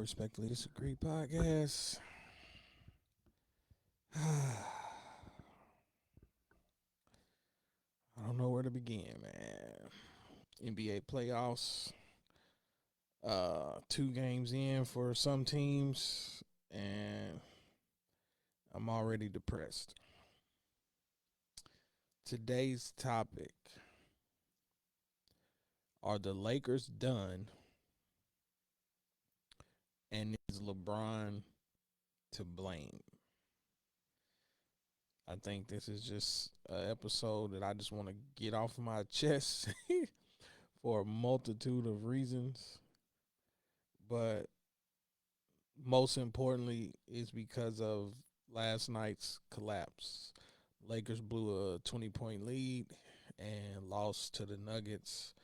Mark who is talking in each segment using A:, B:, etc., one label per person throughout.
A: Respectfully Disagree podcast. I don't know where to begin, man. NBA playoffs, 2 games in for some teams, and I'm already depressed. Today's topic: are the Lakers done, and is LeBron to blame? I think this is just an episode that I just want to get off my chest for a multitude of reasons. But most importantly is because of last night's collapse. Lakers blew a 20-point lead and lost to the Nuggets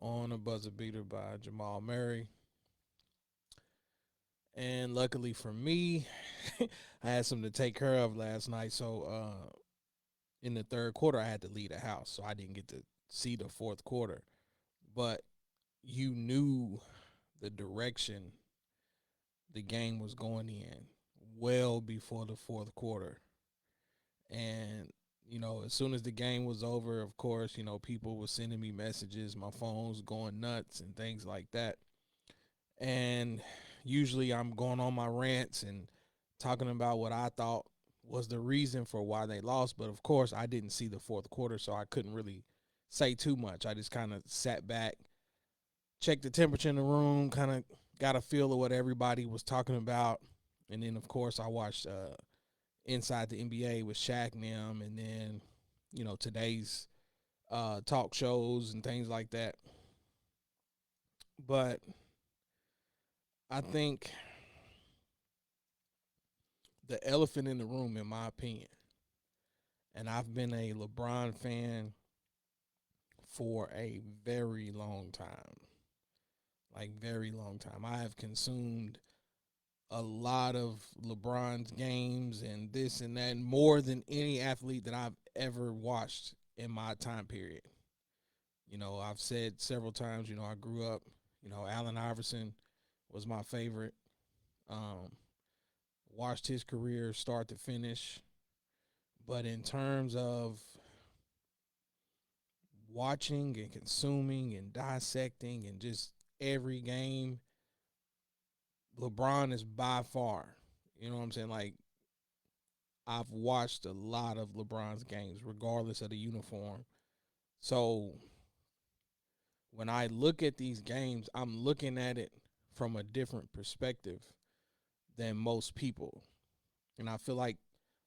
A: on a buzzer beater by Jamal Murray. And luckily for me, I had something to take care of last night. So in the third quarter, I had to leave the house. So I didn't get to see the fourth quarter. But you knew the direction the game was going in well before the fourth quarter. And, as soon as the game was over, of course, people were sending me messages, my phone's going nuts and things like that. And usually I'm going on my rants and talking about what I thought was the reason for why they lost. But of course, I didn't see the fourth quarter, so I couldn't really say too much. I just kind of sat back, checked the temperature in the room, kind of got a feel of what everybody was talking about. And then, of course, I watched Inside the NBA with Shaq and them, and then, today's talk shows and things like that. But I think the elephant in the room, in my opinion, and I've been a LeBron fan for a very long time, like very long time. I have consumed a lot of LeBron's games and this and that, more than any athlete that I've ever watched in my time period. I've said several times, I grew up, Allen Iverson was my favorite. Um, Watched his career start to finish. But in terms of watching and consuming and dissecting and just every game, LeBron is by far, you know what I'm saying? Like, I've watched a lot of LeBron's games, regardless of the uniform. So when I look at these games, I'm looking at it from a different perspective than most people. And I feel like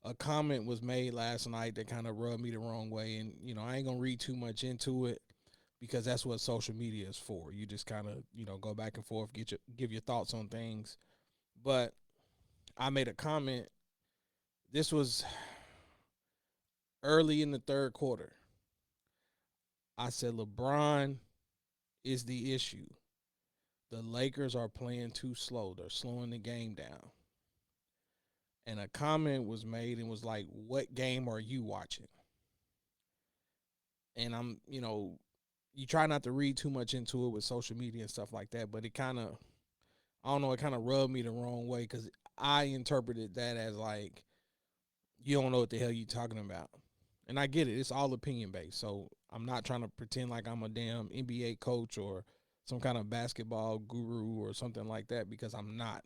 A: a comment was made last night that kind of rubbed me the wrong way. And, I ain't going to read too much into it because that's what social media is for. You just kind of, go back and forth, give your thoughts on things. But I made a comment. This was early in the third quarter. I said LeBron is the issue. The Lakers are playing too slow. They're slowing the game down. And a comment was made and was like, "What game are you watching?" And you try not to read too much into it with social media and stuff like that, but it kind of, I don't know, it kind of rubbed me the wrong way because I interpreted that as like, you don't know what the hell you talking about. And I get it. It's all opinion based. So I'm not trying to pretend like I'm a damn NBA coach or some kind of basketball guru or something like that because I'm not.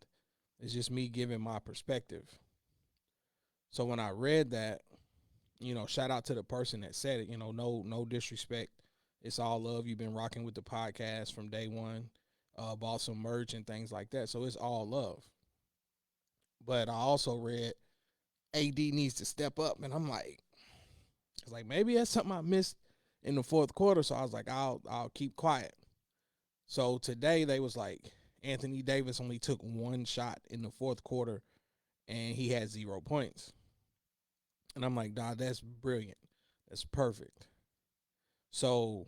A: It's just me giving my perspective. So when I read that, shout out to the person that said it, no disrespect. It's all love. You've been rocking with the podcast from day one, bought some merch and things like that. So it's all love. But I also read AD needs to step up. And I'm like, it's like maybe that's something I missed in the fourth quarter. So I was like, I'll keep quiet. So today they was like, Anthony Davis only took one shot in the fourth quarter and he had 0 points. And I'm like, dog, that's brilliant. That's perfect. So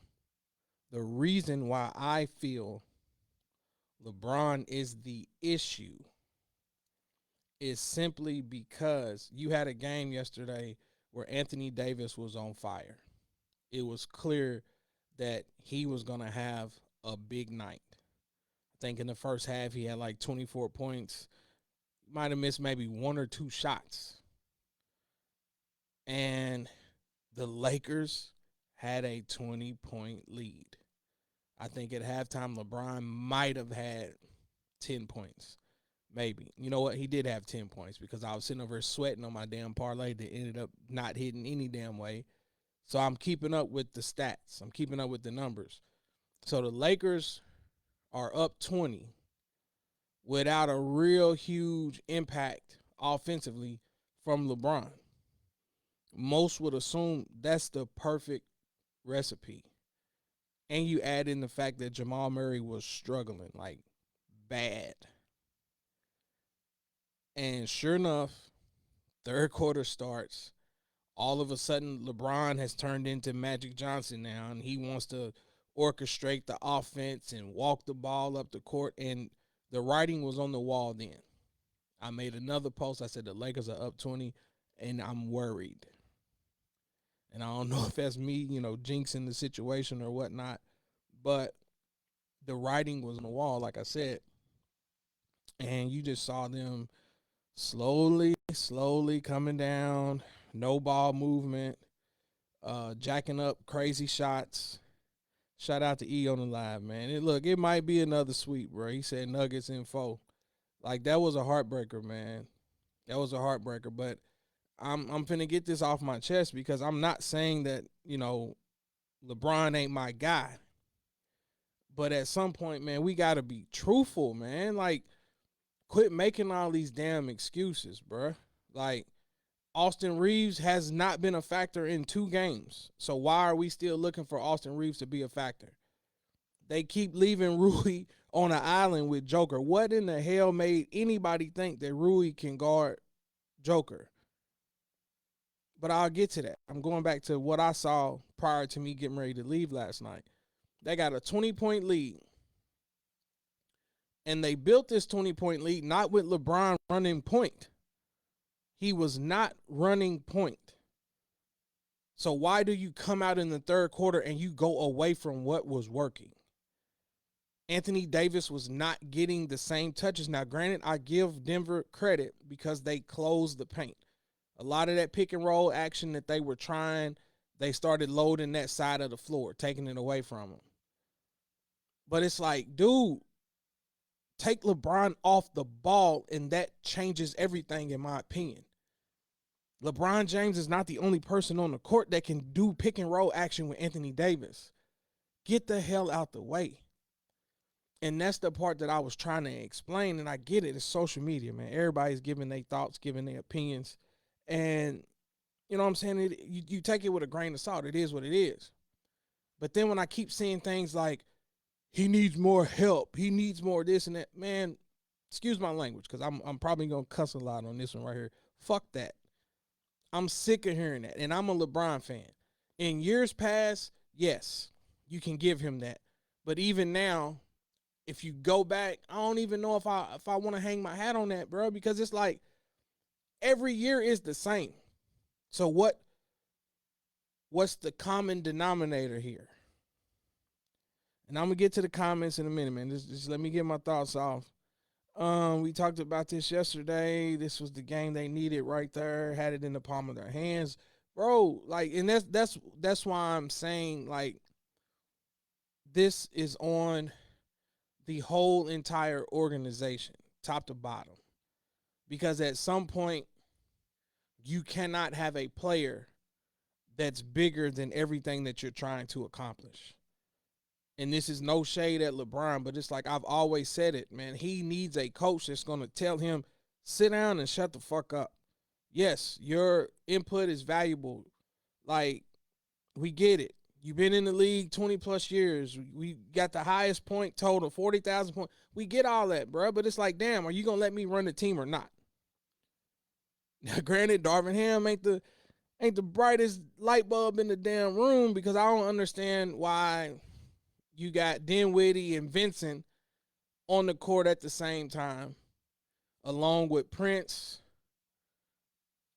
A: the reason why I feel LeBron is the issue is simply because you had a game yesterday where Anthony Davis was on fire. It was clear that he was going to have a big night. I think in the first half he had like 24 points. Might have missed maybe one or two shots. And the Lakers had a 20-point lead. I think at halftime LeBron might have had 10 points. Maybe. You know what? He did have 10 points because I was sitting over sweating on my damn parlay that ended up not hitting any damn way. So I'm keeping up with the stats. I'm keeping up with the numbers. So the Lakers are up 20 without a real huge impact offensively from LeBron. Most would assume that's the perfect recipe. And you add in the fact that Jamal Murray was struggling, like bad. And sure enough, third quarter starts. All of a sudden, LeBron has turned into Magic Johnson now, and he wants to orchestrate the offense and walk the ball up the court. And the writing was on the wall then. I made another post. I said the Lakers are up 20, and I'm worried. And I don't know if that's me, jinxing the situation or whatnot, but the writing was on the wall, like I said. And you just saw them slowly coming down, no ball movement, jacking up crazy shots. Shout out to E on the live, man. It might be another sweep, bro. He said Nuggets in 4. Like, that was a heartbreaker, man. That was a heartbreaker. But I'm finna get this off my chest because I'm not saying that, LeBron ain't my guy. But at some point, man, we gotta be truthful, man. Like, quit making all these damn excuses, bro. Like, Austin Reeves has not been a factor in 2 games. So why are we still looking for Austin Reeves to be a factor? They keep leaving Rui on an island with Joker. What in the hell made anybody think that Rui can guard Joker? But I'll get to that. I'm going back to what I saw prior to me getting ready to leave last night. They got a 20-point lead. And they built this 20-point lead not with LeBron running point. He was not running point. So why do you come out in the third quarter and you go away from what was working? Anthony Davis was not getting the same touches. Now, granted, I give Denver credit because they closed the paint. A lot of that pick and roll action that they were trying, they started loading that side of the floor, taking it away from them. But it's like, dude, take LeBron off the ball, and that changes everything, in my opinion. LeBron James is not the only person on the court that can do pick and roll action with Anthony Davis. Get the hell out the way. And that's the part that I was trying to explain, and I get it. It's social media, man. Everybody's giving their thoughts, giving their opinions. And, you know what I'm saying? You take it with a grain of salt. It is what it is. But then when I keep seeing things like, he needs more help, he needs more this and that, man, excuse my language, because I'm probably going to cuss a lot on this one right here. Fuck that. I'm sick of hearing that. And I'm a LeBron fan. In years past, yes, you can give him that. But even now, if you go back, I don't even know if I want to hang my hat on that, bro, because it's like every year is the same. So what's the common denominator here? And I'm gonna get to the comments in a minute, man. Just let me get my thoughts off. We talked about this yesterday. This was the game they needed right there. Had it in the palm of their hands, bro. Like, and that's why I'm saying, like, this is on the whole entire organization, top to bottom. Because at some point, you cannot have a player that's bigger than everything that you're trying to accomplish. And this is no shade at LeBron, but it's like I've always said it, man. He needs a coach that's going to tell him, sit down and shut the fuck up. Yes, your input is valuable. Like, we get it. You've been in the league 20 plus years. We got the highest point total, 40,000 points. We get all that, bro. But it's like, damn, are you going to let me run the team or not? Now, granted, Darvin Ham ain't the brightest light bulb in the damn room, because I don't understand why you got Dinwiddie and Vincent on the court at the same time, along with Prince,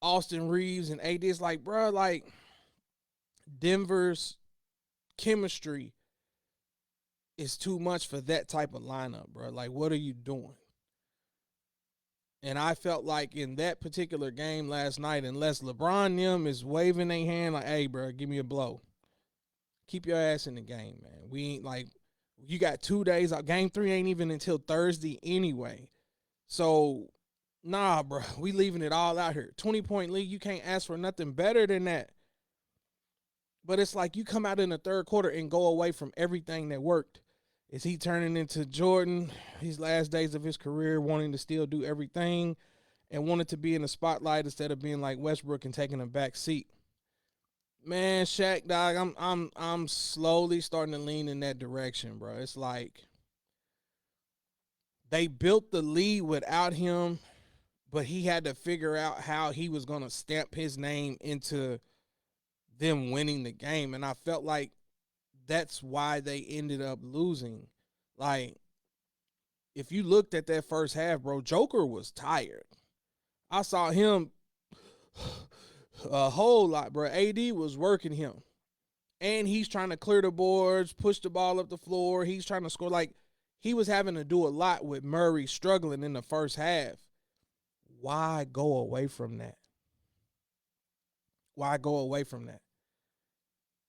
A: Austin Reeves, and AD. It's like, bro, like, Denver's chemistry is too much for that type of lineup, bro. Like, what are you doing? And I felt like in that particular game last night, unless LeBron them is waving their hand like, hey, bro, give me a blow. Keep your ass in the game, man. We ain't like, you got 2 days out. Game 3 ain't even until Thursday anyway. So, nah, bro, we leaving it all out here. 20-point lead, you can't ask for nothing better than that. But it's like you come out in the third quarter and go away from everything that worked. Is he turning into Jordan, his last days of his career, wanting to still do everything and wanted to be in the spotlight instead of being like Westbrook and taking a back seat? Man, Shaq, dog, I'm slowly starting to lean in that direction, bro. It's like they built the lead without him, but he had to figure out how he was gonna stamp his name into them winning the game. And I felt like that's why they ended up losing. Like, if you looked at that first half, bro, Joker was tired. I saw him a whole lot, bro. AD was working him. And he's trying to clear the boards, push the ball up the floor. He's trying to score. Like, he was having to do a lot with Murray struggling in the first half. Why go away from that? Why go away from that?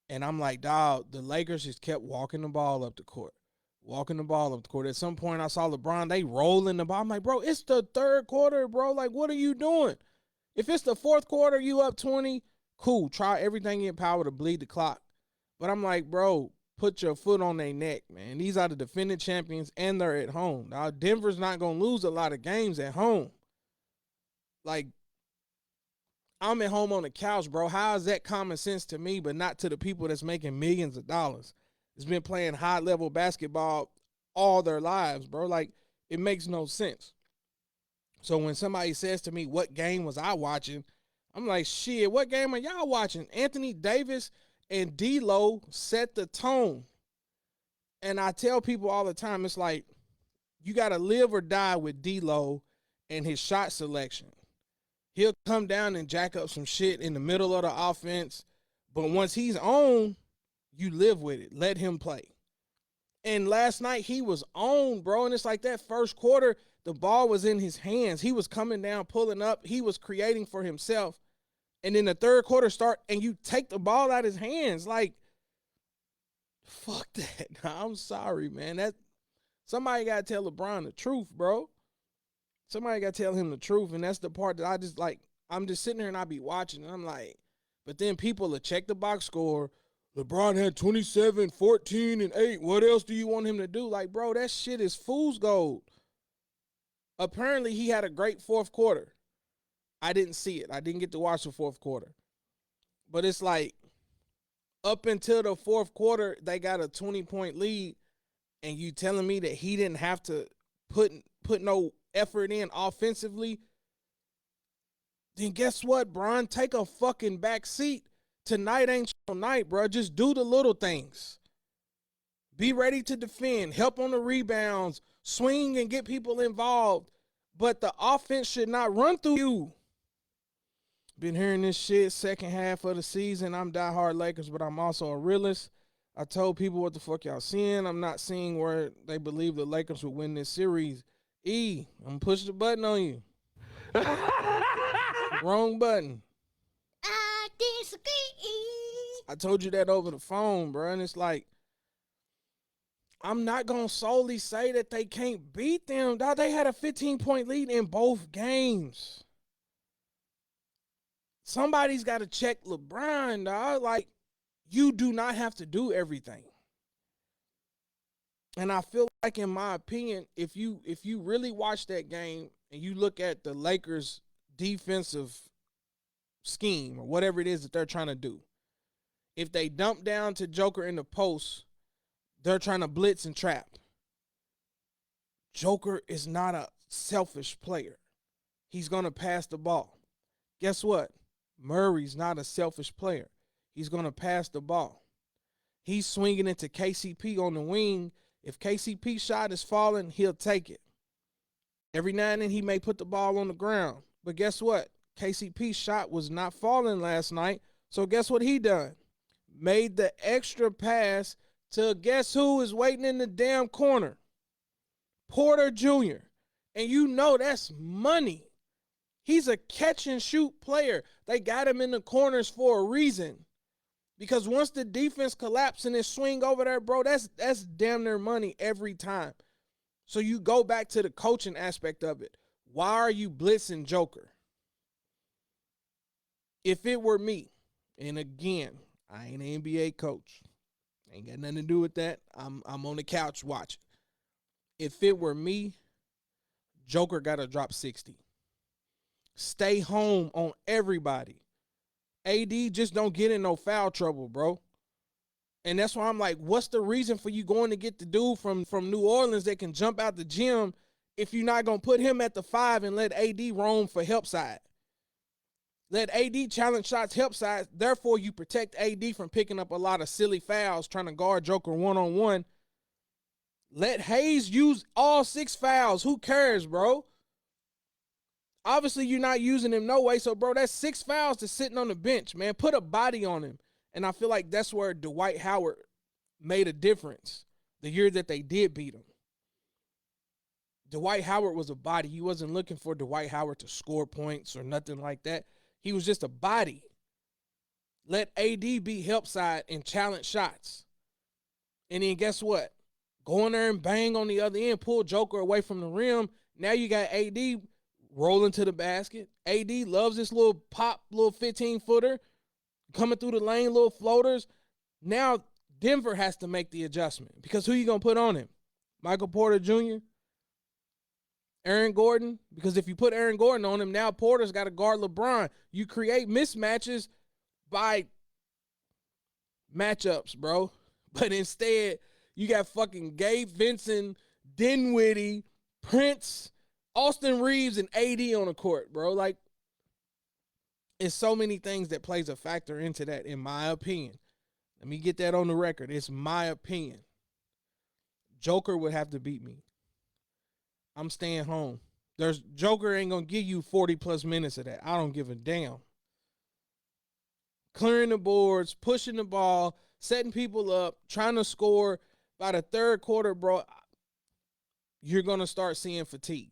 A: And I'm like, dog, the Lakers just kept walking the ball up the court. Walking the ball up the court. At some point, I saw LeBron, they rolling the ball. I'm like, bro, it's the third quarter, bro. Like, what are you doing? If it's the fourth quarter, you up 20, cool. Try everything in your power to bleed the clock. But I'm like, bro, put your foot on their neck, man. These are the defending champions, and they're at home. Now, Denver's not going to lose a lot of games at home. Like, I'm at home on the couch, bro. How is that common sense to me, but not to the people that's making millions of dollars? It's been playing high-level basketball all their lives, bro. Like, it makes no sense. So when somebody says to me, what game was I watching? I'm like, shit, what game are y'all watching? Anthony Davis and D-Lo set the tone. And I tell people all the time, it's like, you got to live or die with D-Lo and his shot selection. He'll come down and jack up some shit in the middle of the offense. But once he's on, you live with it. Let him play. And last night he was on, bro. And it's like that first quarter, the ball was in his hands. He was coming down, pulling up. He was creating for himself. And then the third quarter start, and you take the ball out of his hands. Like, fuck that. I'm sorry, man. That somebody got to tell LeBron the truth, bro. Somebody got to tell him the truth. And that's the part that I just like, I'm just sitting here and I be watching. And I'm like, but then people will check the box score. LeBron had 27, 14, and 8. What else do you want him to do? Like, bro, that shit is fool's gold. Apparently, he had a great fourth quarter. I didn't see it. I didn't get to watch the fourth quarter. But it's like, up until the fourth quarter, they got a 20-point lead, and you telling me that he didn't have to put no effort in offensively, then guess what, Bron? Take a fucking back seat. Tonight ain't your night, bro. Just do the little things. Be ready to defend, help on the rebounds, swing and get people involved. But the offense should not run through you. Been hearing this shit second half of the season. I'm diehard Lakers, but I'm also a realist. I told people what the fuck y'all seeing. I'm not seeing where they believe the Lakers would win this series. I'm going to push the button on you. Wrong button.
B: I disagree.
A: I told you that over the phone, bro. And it's like, I'm not going to solely say that they can't beat them. Dog, they had a 15-point lead in both games. Somebody's got to check LeBron, dog. Like, you do not have to do everything. And I feel like, in my opinion, if you really watch that game and you look at the Lakers' defensive scheme or whatever it is that they're trying to do, if they dump down to Joker in the post, they're trying to blitz and trap. Joker is not a selfish player. He's going to pass the ball. Guess what? Murray's not a selfish player. He's going to pass the ball. He's swinging into KCP on the wing. If KCP shot is falling, he'll take it. Every now and then he may put the ball on the ground. But guess what? KCP's shot was not falling last night. So guess what he done? Made the extra pass to guess who is waiting in the damn corner? Porter Jr. And you know that's money. He's a catch and shoot player. They got him in the corners for a reason. Because once the defense collapses and it swing over there, bro, that's damn near money every time. So you go back to the coaching aspect of it. Why are you blitzing Joker? If it were me, and again, I ain't an NBA coach. Ain't got nothing to do with that. I'm on the couch watching. If it were me, Joker got to drop 60. Stay home on everybody. AD just don't get in no foul trouble, bro. And that's why I'm like, what's the reason for you going to get the dude from New Orleans that can jump out the gym if you're not going to put him at the 5 and let AD roam for help side? Let AD challenge shots help side. Therefore, you protect AD from picking up a lot of silly fouls trying to guard Joker one-on-one. Let Hayes use all 6 fouls. Who cares, bro? Obviously, you're not using him no way. So, bro, that's 6 fouls to sitting on the bench, man. Put a body on him. And I feel like that's where Dwight Howard made a difference the year that they did beat him. Dwight Howard was a body. You wasn't looking for Dwight Howard to score points or nothing like that. He was just a body. Let AD be help side and challenge shots. And then guess what? Go in there and bang on the other end, pull Joker away from the rim. Now you got AD rolling to the basket. AD loves this little pop, little 15-footer, coming through the lane, little floaters. Now Denver has to make the adjustment because who you going to put on him? Michael Porter Jr.? Aaron Gordon? Because if you put Aaron Gordon on him, now Porter's got to guard LeBron. You create mismatches by matchups, bro. But instead, you got fucking Gabe Vincent, Dinwiddie, Prince, Austin Reeves, and AD on the court, bro. Like, it's so many things that plays a factor into that, in my opinion. Let me get that on the record. It's my opinion. Joker would have to beat me. I'm staying home. Joker ain't going to give you 40-plus minutes of that. I don't give a damn. Clearing the boards, pushing the ball, setting people up, trying to score. By the third quarter, bro, you're going to start seeing fatigue.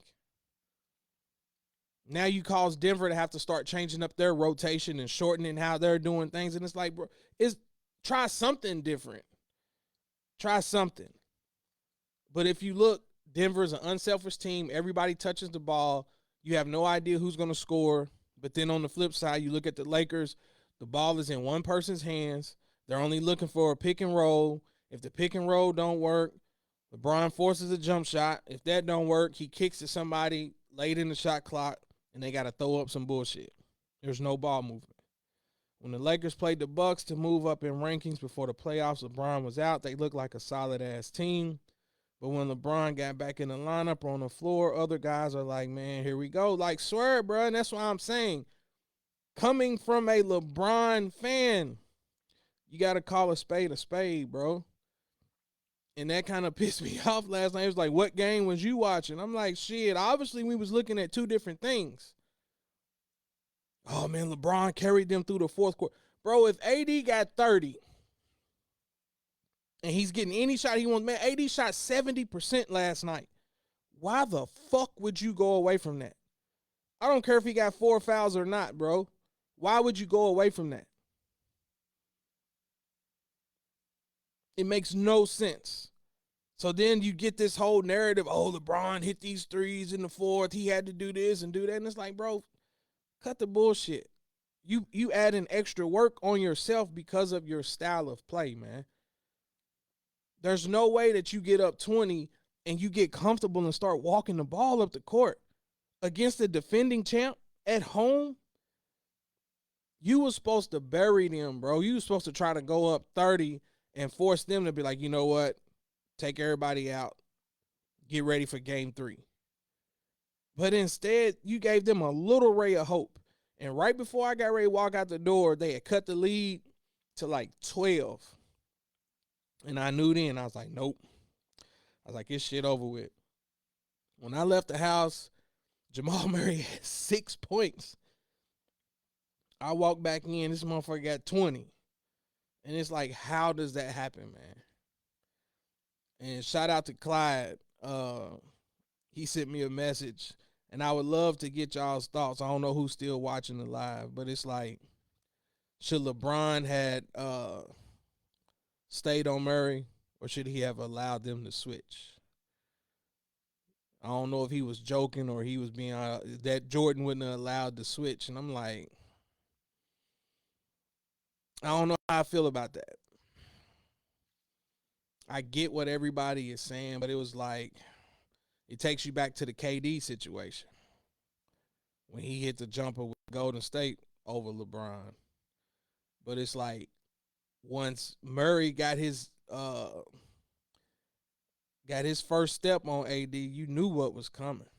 A: Now you cause Denver to have to start changing up their rotation and shortening how they're doing things. And it's like, bro, try something different. Try something. But if you look, Denver's an unselfish team. Everybody touches the ball. You have no idea who's going to score. But then on the flip side, you look at the Lakers. The ball is in one person's hands. They're only looking for a pick and roll. If the pick and roll don't work, LeBron forces a jump shot. If that don't work, he kicks at somebody late in the shot clock, and they got to throw up some bullshit. There's no ball movement. When the Lakers played the Bucks to move up in rankings before the playoffs, LeBron was out. They looked like a solid-ass team. But when LeBron got back in the lineup or on the floor, other guys are like, man, here we go. Like, swear, bro, and that's why I'm saying, coming from a LeBron fan, you got to call a spade, bro. And that kind of pissed me off last night. It was like, what game was you watching? I'm like, shit, obviously we was looking at two different things. Oh, man, LeBron carried them through the fourth quarter. Bro, if AD got 30 and he's getting any shot he wants, man, AD shot 70% last night. Why the fuck would you go away from that? I don't care if he got 4 fouls or not, bro. Why would you go away from that? It makes no sense. So then you get this whole narrative, oh, LeBron hit these threes in the fourth. He had to do this and do that. And it's like, bro, cut the bullshit. You add an extra work on yourself because of your style of play, man. There's no way that you get up 20 and you get comfortable and start walking the ball up the court against the defending champ at home. You were supposed to bury them, bro. You were supposed to try to go up 30 and force them to be like, you know what? Take everybody out. Get ready for game 3. But instead, you gave them a little ray of hope. And right before I got ready to walk out the door, they had cut the lead to like 12. And I knew then, I was like, nope. I was like, this shit over with. When I left the house, Jamal Murray had 6 points. I walked back in, this motherfucker got 20. And it's like, how does that happen, man? And shout out to Clyde. He sent me a message, and I would love to get y'all's thoughts. I don't know who's still watching the live, but it's like, should LeBron had stayed on Murray, or should he have allowed them to switch? I don't know if he was joking or he was being that Jordan wouldn't have allowed the switch, and I'm like, I don't know how I feel about that. I get what everybody is saying, but it was like it takes you back to the KD situation when he hit the jumper with Golden State over LeBron. But it's like once Murray got his first step on AD, you knew what was coming.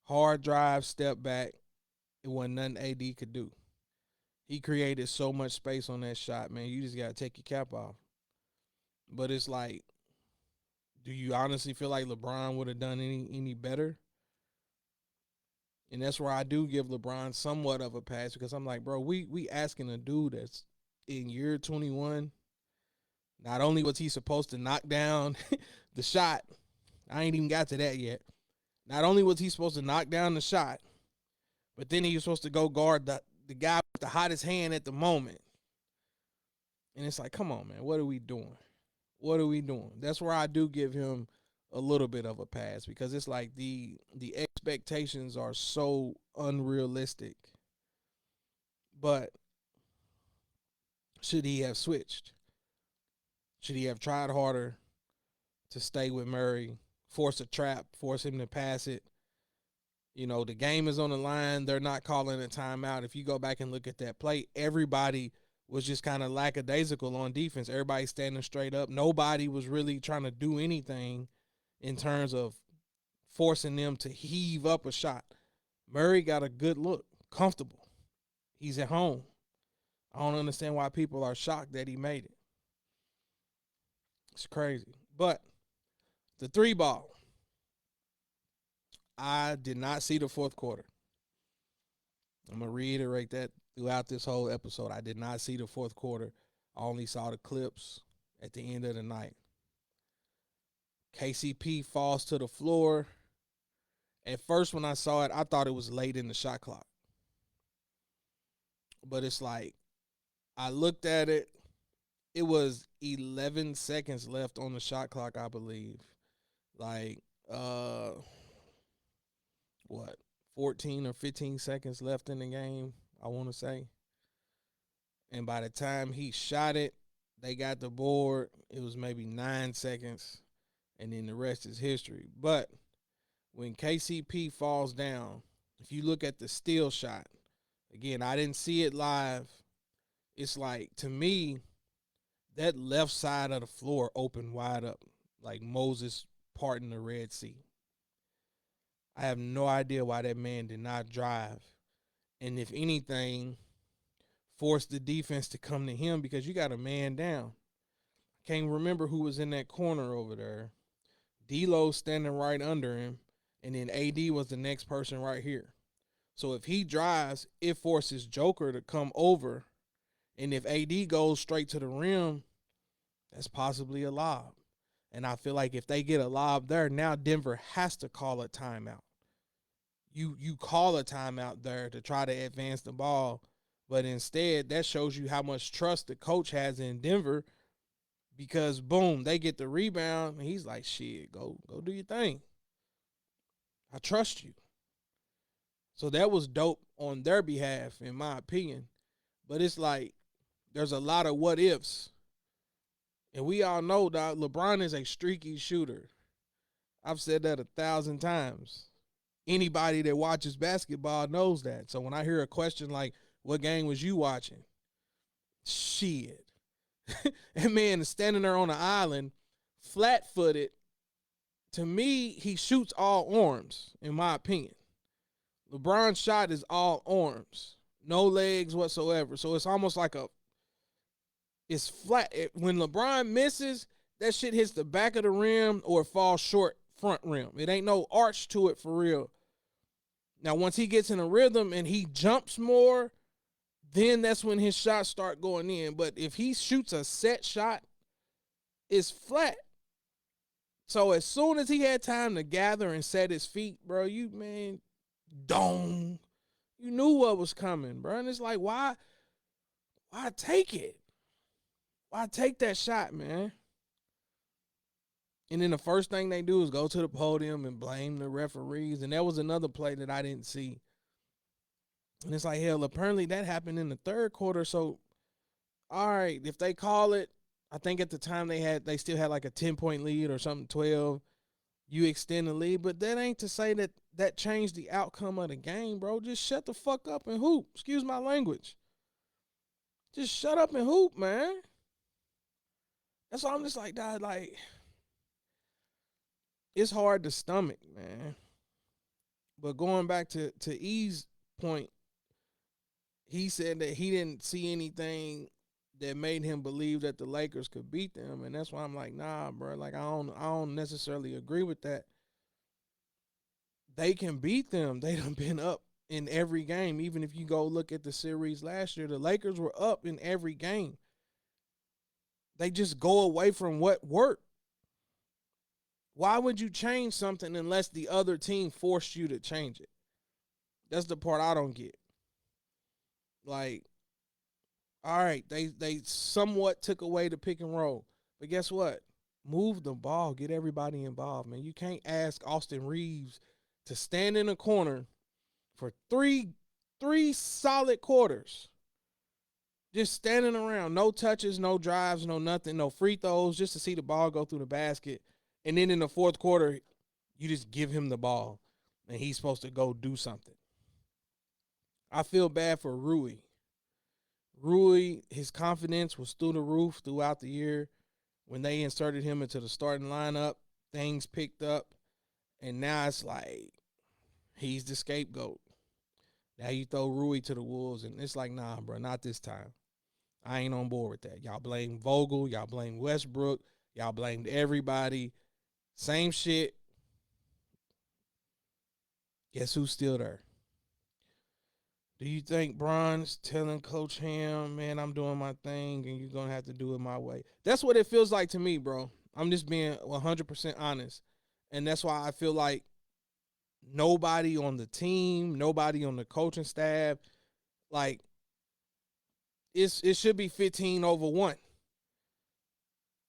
A: Hard drive, step back. It wasn't nothing AD could do. He created so much space on that shot, man. You just gotta take your cap off. But it's like, do you honestly feel like LeBron would have done any better? And that's where I do give LeBron somewhat of a pass because I'm like, bro, we asking a dude that's in year 21. Not only was he supposed to knock down the shot, I ain't even got to that yet. Not only was he supposed to knock down the shot, but then he was supposed to go guard the guy with the hottest hand at the moment. And it's like, come on, man, what are we doing? What are we doing? That's where I do give him a little bit of a pass because it's like the expectations are so unrealistic. But should he have switched? Should he have tried harder to stay with Murray, force a trap, force him to pass it? You know, the game is on the line. They're not calling a timeout. If you go back and look at that play, everybody was just kind of lackadaisical on defense. Everybody standing straight up. Nobody was really trying to do anything in terms of forcing them to heave up a shot. Murray got a good look, comfortable. He's at home. I don't understand why people are shocked that he made it. It's crazy. But the three ball, I did not see the fourth quarter. I'm going to reiterate that throughout this whole episode. I did not see the fourth quarter. I only saw the clips at the end of the night. KCP falls to the floor. At first, when I saw it, I thought it was late in the shot clock. But it's like, I looked at it. It was 11 seconds left on the shot clock, I believe. Like, what, 14 or 15 seconds left in the game, I want to say. And by the time he shot it, they got the board. It was maybe 9 seconds, and then the rest is history. But when KCP falls down, if you look at the steal shot, again, I didn't see it live. It's like, to me, that left side of the floor opened wide up, like Moses parting the Red Sea. I have no idea why that man did not drive. And if anything, force the defense to come to him because you got a man down. I can't remember who was in that corner over there. D'Lo standing right under him, and then AD was the next person right here. So if he drives, it forces Joker to come over, and if AD goes straight to the rim, that's possibly a lob. And I feel like if they get a lob there, now Denver has to call a timeout. You call a timeout there to try to advance the ball, but instead that shows you how much trust the coach has in Denver because boom, they get the rebound and he's like, shit, go do your thing. I trust you. So that was dope on their behalf, in my opinion. But it's like there's a lot of what ifs. And we all know that LeBron is a streaky shooter. I've said that 1,000 times. Anybody that watches basketball knows that. So when I hear a question like, what game was you watching? Shit. That man is standing there on the island, flat-footed. To me, he shoots all arms, in my opinion. LeBron's shot is all arms. No legs whatsoever. So it's almost like it's flat. When LeBron misses, that shit hits the back of the rim or falls short front rim. It ain't no arch to it for real. Now, once he gets in a rhythm and he jumps more, then that's when his shots start going in. But if he shoots a set shot, it's flat. So as soon as he had time to gather and set his feet, bro, you man, dong. You knew what was coming, bro. And it's like, why take it? Why take that shot, man? And then the first thing they do is go to the podium and blame the referees. And that was another play that I didn't see. And it's like, hell, apparently that happened in the third quarter. So, all right, if they call it, I think at the time they still had like a 10-point lead or something, 12. You extend the lead, but that ain't to say that that changed the outcome of the game, bro. Just shut the fuck up and hoop. Excuse my language. Just shut up and hoop, man. That's why I'm just like, dad, like, it's hard to stomach, man. But going back to E's point, he said that he didn't see anything that made him believe that the Lakers could beat them, and that's why I'm like, nah, bro. Like I don't necessarily agree with that. They can beat them. They done been up in every game. Even if you go look at the series last year, the Lakers were up in every game. They just go away from what worked. Why would you change something unless the other team forced you to change it? That's the part I don't get. Like, all right, they somewhat took away the pick and roll, but guess what? Move the ball, get everybody involved, man. You can't ask Austin Reeves to stand in a corner for three solid quarters, just standing around, no touches, no drives, no nothing, no free throws, just to see the ball go through the basket, and then in the fourth quarter, you just give him the ball, and he's supposed to go do something. I feel bad for Rui. Rui, his confidence was through the roof throughout the year. When they inserted him into the starting lineup, things picked up, and now it's like he's the scapegoat. Now you throw Rui to the Wolves, and it's like, nah, bro, not this time. I ain't on board with that. Y'all blame Vogel, y'all blame Westbrook, y'all blamed everybody. Same shit. Guess who's still there? Do you think Bron's telling Coach Ham, man, I'm doing my thing and you're going to have to do it my way? That's what it feels like to me, bro. I'm just being 100% honest. And that's why I feel like nobody on the team, nobody on the coaching staff, like, it should be 15 over 1.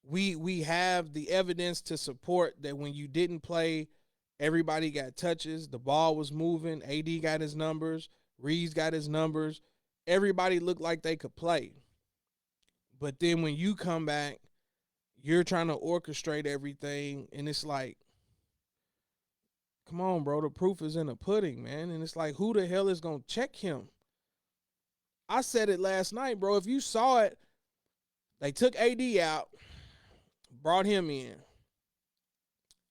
A: We have the evidence to support that when you didn't play, everybody got touches, the ball was moving, AD got his numbers, Reeves got his numbers. Everybody looked like they could play. But then when you come back, you're trying to orchestrate everything, and it's like, come on, bro, the proof is in the pudding, man. And it's like, who the hell is going to check him? I said it last night, bro. If you saw it, they took AD out, brought him in,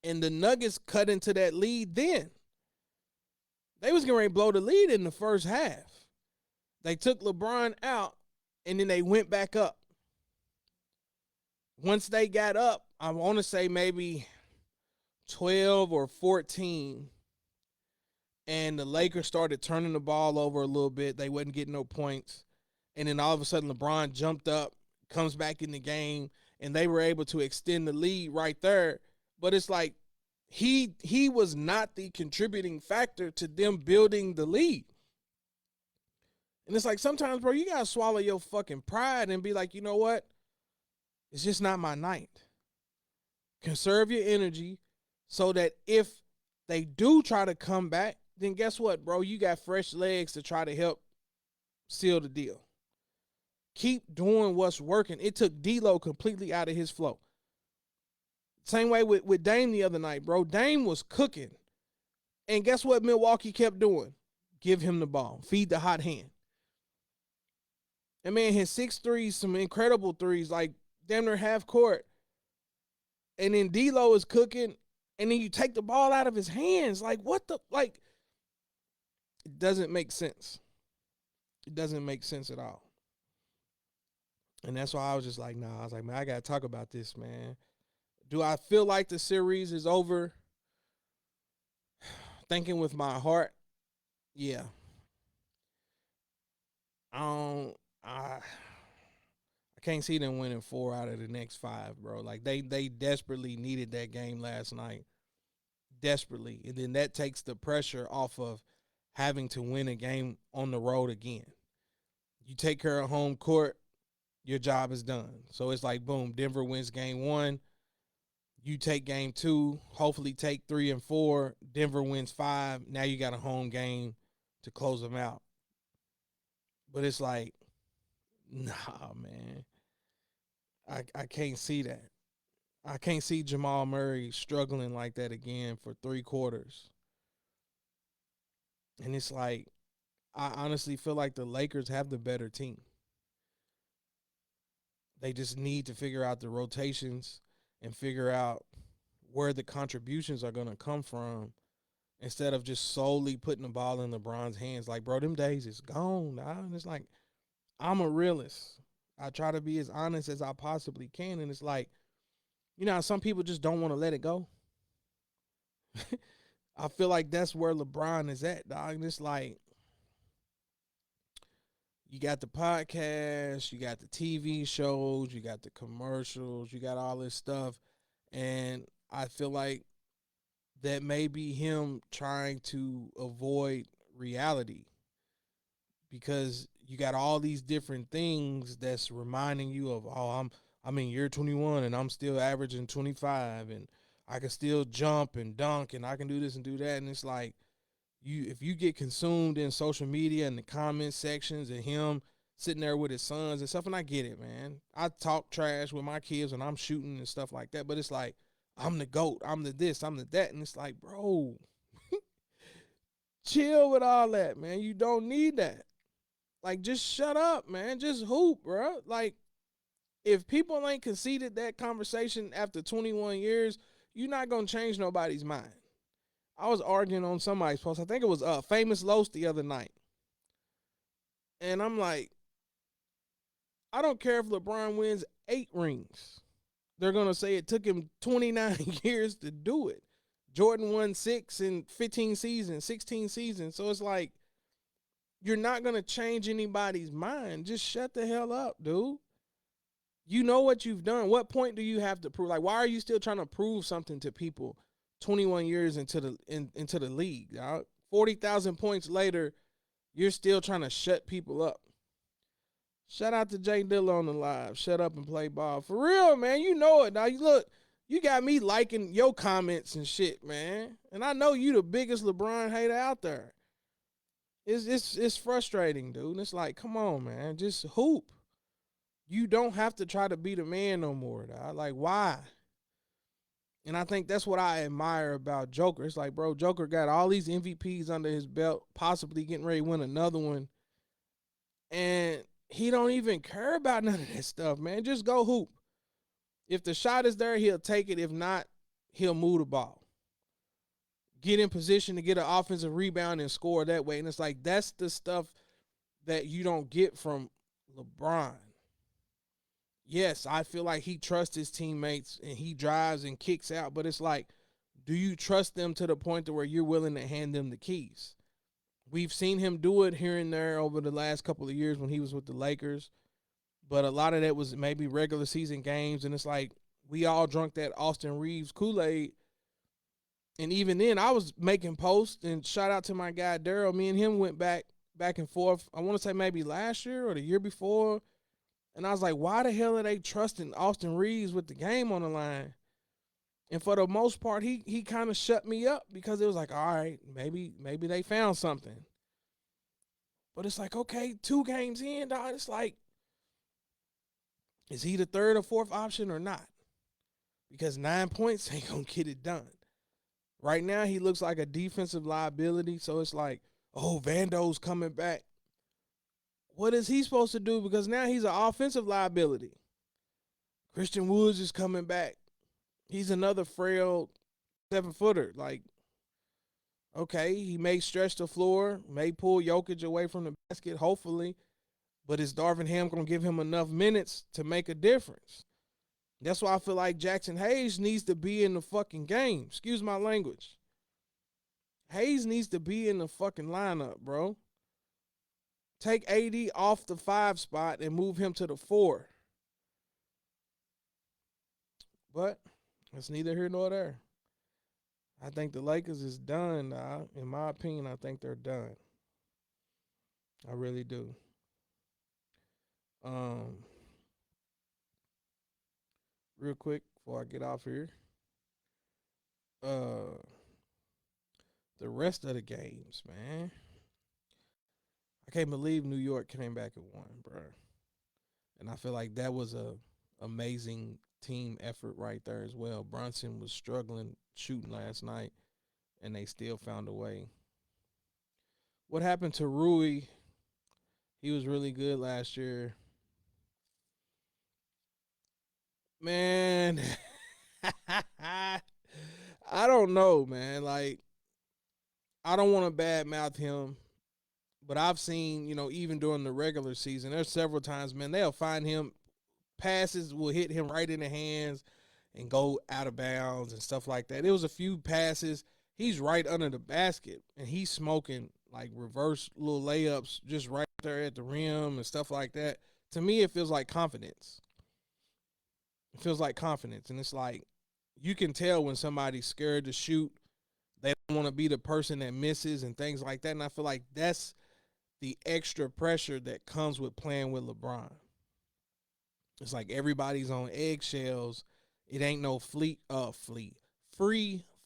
A: and the Nuggets cut into that lead then. They was getting ready to blow the lead in the first half. They took LeBron out, and then they went back up. Once they got up, I want to say maybe 12 or 14, and the Lakers started turning the ball over a little bit. They wasn't getting no points. And then all of a sudden, LeBron jumped up, comes back in the game, and they were able to extend the lead right there. But it's like he was not the contributing factor to them building the lead. And it's like sometimes, bro, you got to swallow your fucking pride and be like, you know what? It's just not my night. Conserve your energy so that if they do try to come back, then guess what, bro? You got fresh legs to try to help seal the deal. Keep doing what's working. It took D'Lo completely out of his flow. Same way with Dame the other night, bro. Dame was cooking. And guess what Milwaukee kept doing? Give him the ball. Feed the hot hand. And man, his 6 threes, some incredible threes, like damn near half court. And then D'Lo is cooking, and then you take the ball out of his hands. Like, what the, like, it doesn't make sense. It doesn't make sense at all. And that's why I was just like, nah, I was like, man, I got to talk about this, man. Do I feel like the series is over? Thinking with my heart, yeah. I don't, I I can't see them winning 4 out of the next 5, bro. Like they desperately needed that game last night, desperately, and then that takes the pressure off of having to win a game on the road again. You take care of home court, your job is done. So it's like boom, Denver wins game 1. You take game 2, hopefully take 3 and 4. Denver wins 5. Now you got a home game to close them out. But it's like, nah, man. I can't see that. I can't see Jamal Murray struggling like that again for 3 quarters. And it's like, I honestly feel like the Lakers have the better team. They just need to figure out the rotations and figure out where the contributions are going to come from instead of just solely putting the ball in LeBron's hands. Like, bro, them days is gone now. And it's like, I'm a realist. I try to be as honest as I possibly can. And it's like, some people just don't want to let it go. I feel like that's where LeBron is at, dog. And it's like, you got the podcast, you got the TV shows, you got the commercials, you got all this stuff. And I feel like that may be him trying to avoid reality because you got all these different things that's reminding you of, I'm in year 21 and I'm still averaging 25 and I can still jump and dunk and I can do this and do that. And it's like, if you get consumed in social media and the comment sections and him sitting there with his sons and stuff, and I get it, man. I talk trash with my kids when I'm shooting and stuff like that, but it's like, I'm the GOAT, I'm the this, I'm the that, and it's like, bro, chill with all that, man. You don't need that. Like, just shut up, man. Just hoop, bro. Like, if people ain't conceded that conversation after 21 years, you're not gonna change nobody's mind. I was arguing on somebody's post. I think it was Famous Los the other night. And I'm like, I don't care if LeBron wins 8 rings. They're going to say it took him 29 years to do it. Jordan won 6 in 15 seasons, 16 seasons. So it's like, you're not going to change anybody's mind. Just shut the hell up, dude. You know what you've done. What point do you have to prove? Like, why are you still trying to prove something to people 21 years into the league, dog? 40,000 points later, you're still trying to shut people up. Shout out to Jay Dilla on the live. Shut up and play ball. For real, man. You know it. Now, look, you got me liking your comments and shit, man. And I know you the biggest LeBron hater out there. It's frustrating, dude. And it's like, come on, man. Just hoop. You don't have to try to be the man no more, dog. Like, why? And I think that's what I admire about Joker. It's like, bro, Joker got all these MVPs under his belt, possibly getting ready to win another one. And he don't even care about none of that stuff, man. Just go hoop. If the shot is there, he'll take it. If not, he'll move the ball. Get in position to get an offensive rebound and score that way. And it's like, that's the stuff that you don't get from LeBron. Yes, I feel like he trusts his teammates and he drives and kicks out, but it's like, do you trust them to the point to where you're willing to hand them the keys? We've seen him do it here and there over the last couple of years when he was with the Lakers, but a lot of that was maybe regular season games, and it's like we all drunk that Austin Reeves Kool-Aid. And even then, I was making posts, and shout out to my guy Daryl. Me and him went back and forth. I want to say maybe last year or the year before. And I was like, why the hell are they trusting Austin Reeves with the game on the line? And for the most part, he kind of shut me up because it was like, all right, maybe they found something. But it's like, okay, 2 games in, dog, it's like, is he the third or fourth option or not? Because 9 points ain't going to get it done. Right now, he looks like a defensive liability. So it's like, oh, Vando's coming back. What is he supposed to do? Because now he's an offensive liability. Christian Woods is coming back. He's another frail 7-footer. Like, okay, he may stretch the floor, may pull Jokic away from the basket, hopefully. But is Darvin Ham going to give him enough minutes to make a difference? That's why I feel like Jackson Hayes needs to be in the fucking game. Excuse my language. Hayes needs to be in the fucking lineup, bro. Take AD off the 5 spot and move him to the 4. But it's neither here nor there. I think the Lakers is done. In my opinion, I think they're done. I really do. Um, Real quick before I get off here, uh, the rest of the games, man. I can't believe New York came back and won, bro. And I feel like that was a amazing team effort right there as well. Brunson was struggling shooting last night, and they still found a way. What happened to Rui? He was really good last year, man. I don't know, man. Like, I don't want to badmouth him, but I've seen, even during the regular season, there's several times, man, they'll find him, passes will hit him right in the hands and go out of bounds and stuff like that. It was a few passes, he's right under the basket and he's smoking like reverse little layups just right there at the rim and stuff like that. To me, it feels like confidence. It feels like confidence, and it's like you can tell when somebody's scared to shoot. They don't want to be the person that misses and things like that. And I feel like that's the extra pressure that comes with playing with LeBron. It's like everybody's on eggshells. It ain't no free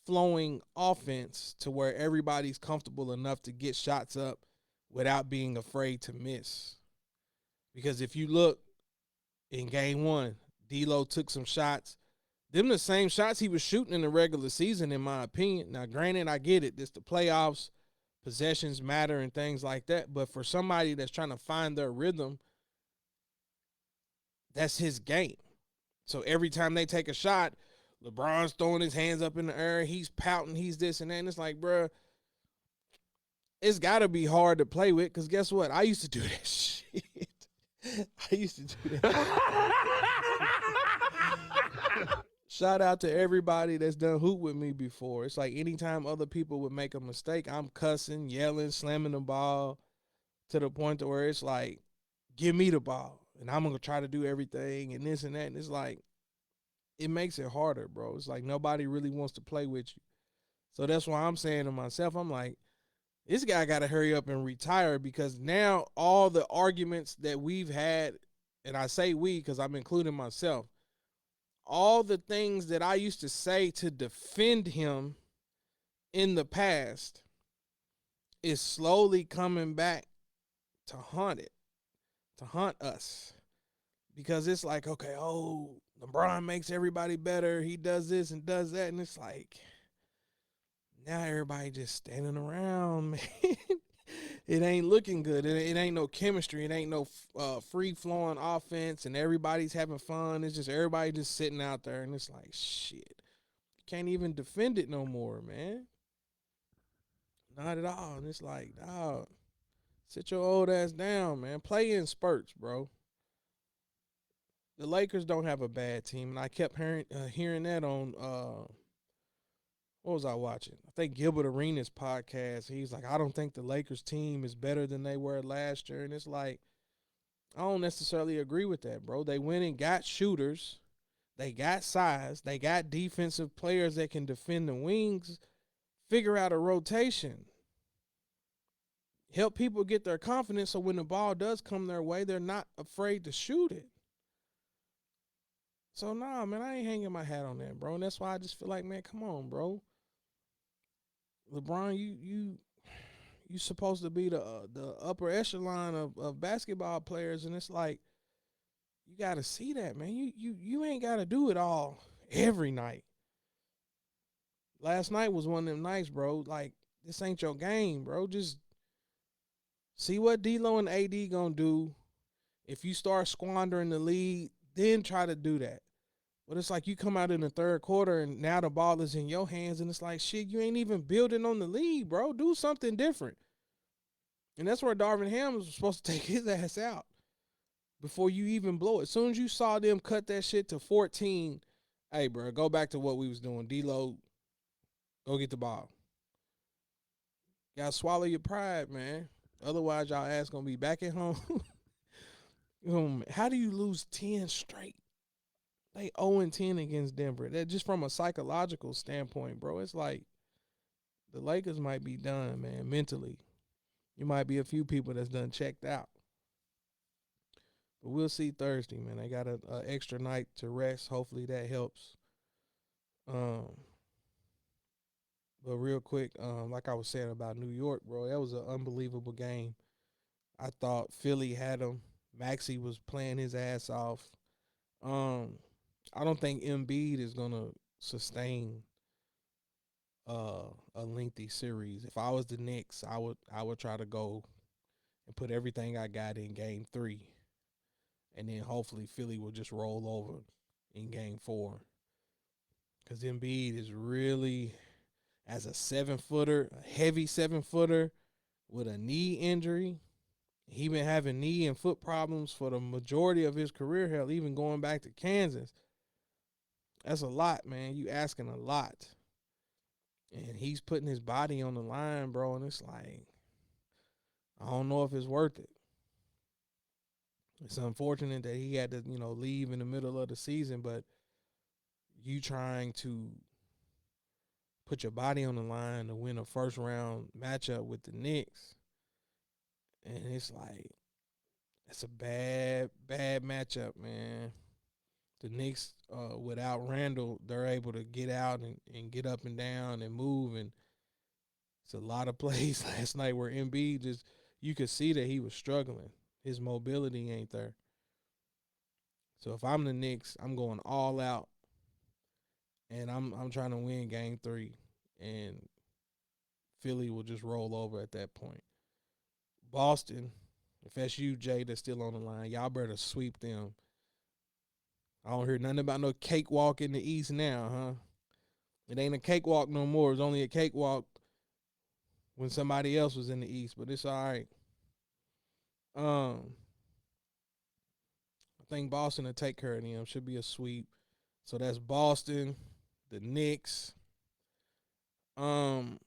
A: flowing offense to where everybody's comfortable enough to get shots up without being afraid to miss. Because if you look in game one, D'Lo took some shots. Them the same shots he was shooting in the regular season, in my opinion. Now, granted, I get it. This the playoffs, possessions matter and things like that. But for somebody that's trying to find their rhythm, that's his game. So every time they take a shot, LeBron's throwing his hands up in the air. He's pouting. He's this and that. And it's like, bro, it's got to be hard to play with because guess what? I used to do that shit. I used to do that. Shout out to everybody that's done hoop with me before. It's like anytime other people would make a mistake, I'm cussing, yelling, slamming the ball to the point to where it's like, give me the ball. And I'm gonna try to do everything and this and that. And it's like it makes it harder, bro. It's like nobody really wants to play with you. So that's why I'm saying to myself, I'm like, this guy gotta hurry up and retire because now all the arguments that we've had, and I say we because I'm including myself, all the things that I used to say to defend him in the past is slowly coming back to haunt it, to haunt us. Because it's like, okay, oh, LeBron makes everybody better. He does this and does that. And it's like, now everybody just standing around, man. It ain't looking good. It ain't no chemistry. It ain't no free flowing offense, and everybody's having fun. It's just everybody just sitting out there, and it's like shit. Can't even defend it no more, man. Not at all. And it's like, dog, sit your old ass down, man. Play in spurts, bro. The Lakers don't have a bad team, and I kept hearing that on what was I watching? I think Gilbert Arenas podcast. He's like, I don't think the Lakers team is better than they were last year, and it's like I don't necessarily agree with that, bro. They went and got shooters, they got size, they got defensive players that can defend the wings. Figure out a rotation. Help people get their confidence so when the ball does come their way, they're not afraid to shoot it. So nah, man, I ain't hanging my hat on that, bro. And that's why I just feel like, man, come on, bro. LeBron, you supposed to be the upper echelon of basketball players, and it's like you got to see that, man. You ain't got to do it all every night. Last night was one of them nights, bro. Like this ain't your game, bro. Just see what D'Lo and AD gonna do. If you start squandering the lead, then try to do that. But it's like you come out in the third quarter and now the ball is in your hands, and it's like shit. You ain't even building on the lead, bro. Do something different. And that's where Darvin Ham was supposed to take his ass out before you even blow it. As soon as you saw them cut that shit to 14, hey, bro, go back to what we was doing. D-Lo, go get the ball. Gotta swallow your pride, man. Otherwise, y'all ass gonna be back at home. How do you lose 10 straight? They 0-10 against Denver. That just from a psychological standpoint, bro. It's like the Lakers might be done, man, mentally. You might be a few people that's done checked out. But we'll see Thursday, man. They got a extra night to rest. Hopefully that helps. Um, but real quick, like I was saying about New York, bro, that was an unbelievable game. I thought Philly had him. Maxey was playing his ass off. Um, I don't think Embiid is gonna sustain a lengthy series. If I was the Knicks, I would try to go and put everything I got in game 3. And then hopefully Philly will just roll over in game 4. Cause Embiid is really, as a 7-footer, a heavy 7-footer with a knee injury. He been having knee and foot problems for the majority of his career, hell, even going back to Kansas. That's a lot, man. You asking a lot. And he's putting his body on the line, bro, and it's like, I don't know if it's worth it. It's unfortunate that he had to, leave in the middle of the season, but you trying to put your body on the line to win a first round matchup with the Knicks, and it's like, it's a bad, bad matchup, man. The Knicks, without Randall, they're able to get out and get up and down and move. And it's a lot of plays last night where Embiid just, you could see that he was struggling. His mobility ain't there. So if I'm the Knicks, I'm going all out, and I'm trying to win game 3, and Philly will just roll over at that point. Boston, if that's you, Jay, that's still on the line, y'all better sweep them. I don't hear nothing about no cakewalk in the East now, huh? It ain't a cakewalk no more. It's only a cakewalk when somebody else was in the East, but it's all right. Um, I think Boston will take care of them. Should be a sweep. So that's Boston, the Knicks. Um,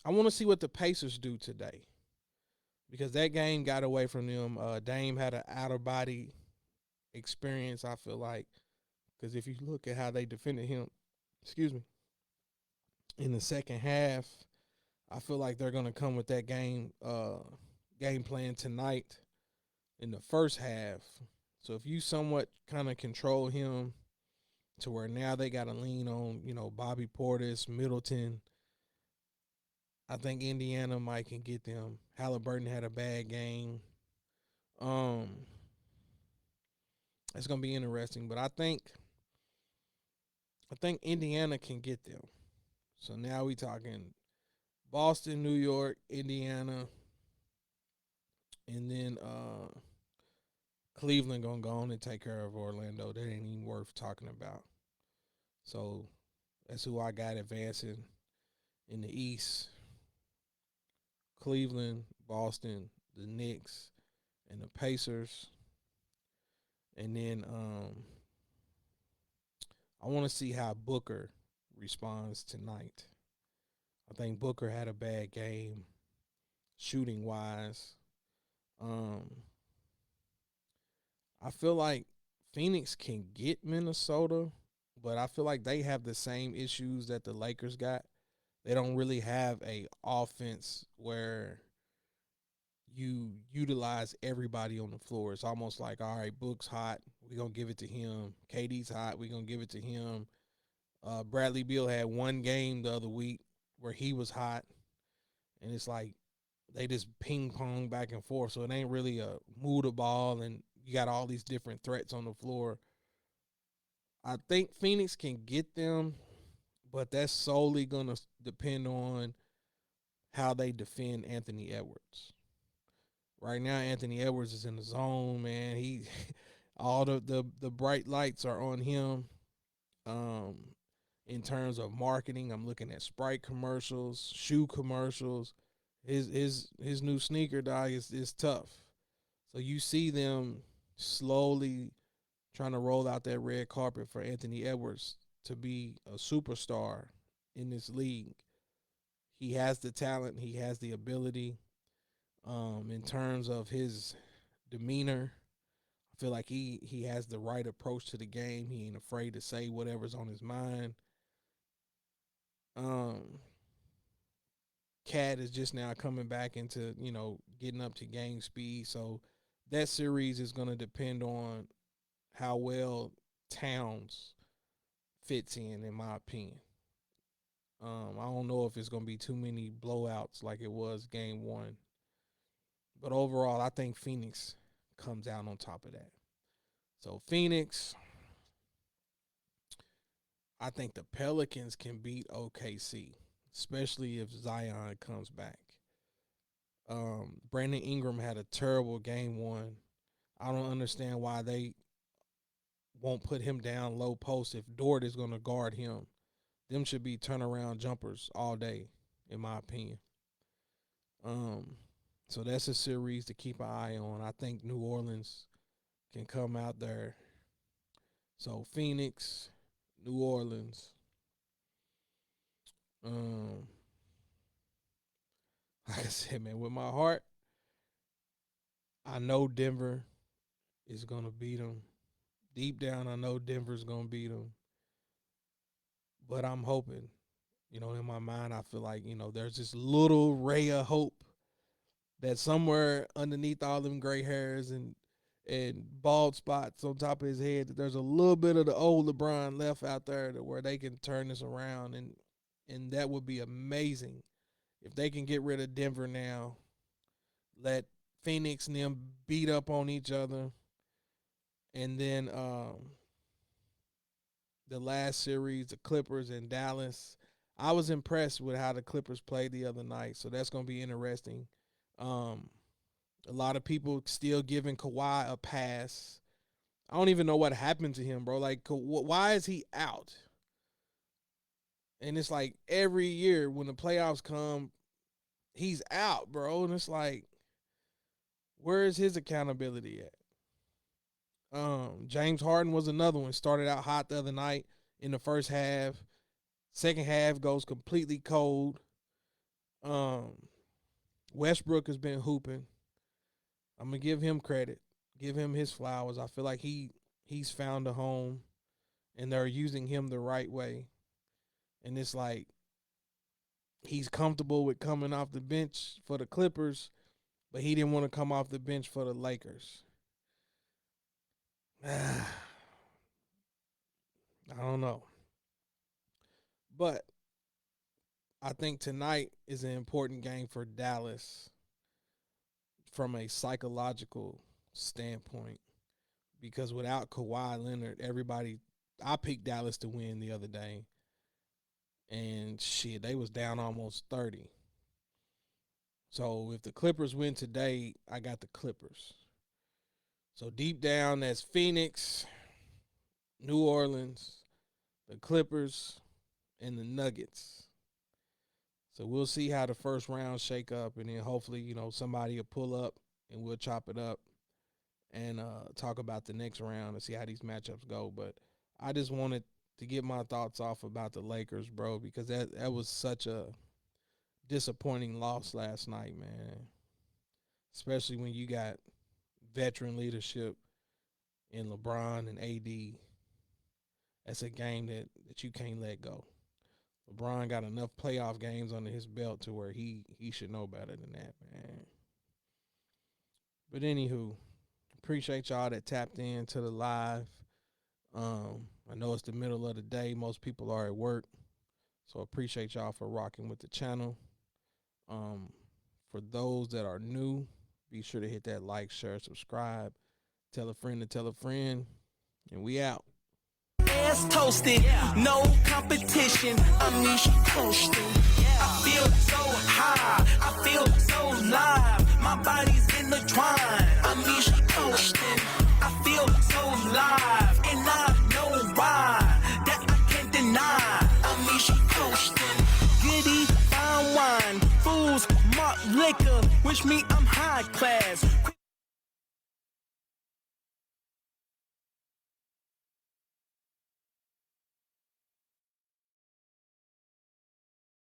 A: I want to see what the Pacers do today because that game got away from them. Dame had an out of body experience, I feel like, because if you look at how they defended him, excuse me, in the second half, I feel like they're gonna come with that game plan tonight in the first half. So if you somewhat kind of control him to where now they got to lean on, Bobby Portis, Middleton. I think Indiana might can get them. Halliburton had a bad game. Um, it's gonna be interesting, but I think Indiana can get them. So now we talking Boston, New York, Indiana, and then Cleveland gonna go on and take care of Orlando. That ain't even worth talking about. So that's who I got advancing in the East. Cleveland, Boston, the Knicks, and the Pacers. And then I want to see how Booker responds tonight. I think Booker had a bad game shooting wise. Um, I feel like Phoenix can get Minnesota, but I feel like they have the same issues that the Lakers got. They don't really have a offense where you utilize everybody on the floor. It's almost like, all right, Book's hot, we're gonna give it to him. KD's hot, we're gonna give it to him. Bradley Beal had one game the other week where he was hot, and it's like they just ping pong back and forth. So it ain't really a move the ball, and you got all these different threats on the floor. I think Phoenix can get them, but that's solely gonna depend on how they defend Anthony Edwards. Right now, Anthony Edwards is in the zone, man. He all the bright lights are on him. Um, in terms of marketing, I'm looking at Sprite commercials, shoe commercials. His new sneaker dog is tough. So you see them slowly trying to roll out that red carpet for Anthony Edwards to be a superstar in this league. He has the talent, he has the ability. In terms of his demeanor, I feel like he has the right approach to the game. He ain't afraid to say whatever's on his mind. Um, Cat is just now coming back into getting up to game speed. So that series is going to depend on how well Towns fits in my opinion. I don't know if it's going to be too many blowouts like it was game one, but overall, I think Phoenix comes out on top of that. So Phoenix, I think the Pelicans can beat OKC, especially if Zion comes back. Brandon Ingram had a terrible game one. I don't understand why they won't put him down low post if Dort is going to guard him. Them should be turnaround jumpers all day, in my opinion. So that's a series to keep an eye on. I think New Orleans can come out there. So Phoenix, New Orleans. Like I said, man, with my heart, I know Denver is gonna beat them. Deep down, I know Denver's gonna beat them. But I'm hoping, in my mind, I feel like there's this little ray of hope that somewhere underneath all them gray hairs and bald spots on top of his head, that there's a little bit of the old LeBron left out there to where they can turn this around, and that would be amazing if they can get rid of Denver now. Let Phoenix and them beat up on each other, and then the last series, the Clippers and Dallas. I was impressed with how the Clippers played the other night, so that's going to be interesting. A lot of people still giving Kawhi a pass. I don't even know what happened to him, bro. Like, why is he out? And it's like every year when the playoffs come, he's out, bro. And it's like, where is his accountability at? James Harden was another one. Started out hot the other night in the first half. Second half goes completely cold. Westbrook has been hooping. I'm gonna give him credit. Give him his flowers. I feel like he's found a home, and they're using him the right way. And it's like he's comfortable with coming off the bench for the Clippers, but he didn't want to come off the bench for the Lakers. I don't know. But I think tonight is an important game for Dallas from a psychological standpoint, because without Kawhi Leonard, I picked Dallas to win the other day, and shit, they was down almost 30. So if the Clippers win today, I got the Clippers. So deep down, that's Phoenix, New Orleans, the Clippers, and the Nuggets. So we'll see how the first round shake up, and then hopefully, somebody will pull up and we'll chop it up and talk about the next round and see how these matchups go. But I just wanted to get my thoughts off about the Lakers, bro, because that was such a disappointing loss last night, man. Especially when you got veteran leadership in LeBron and AD. That's a game that you can't let go. LeBron got enough playoff games under his belt to where he should know better than that, man. But anywho, appreciate y'all that tapped in to the live. I know it's the middle of the day. Most people are at work. So appreciate y'all for rocking with the channel. For those that are new, be sure to hit that like, share, subscribe. Tell a friend to tell a friend. And we out.
C: Ass toasted, no competition. I'm East coasting. I feel so high, I feel so live. My body's in the twine. I'm East coasting. I feel so live, and I know why. That I can't deny. I'm East coasting. Goody, fine wine, fools, malt liquor. Wish me I'm high class.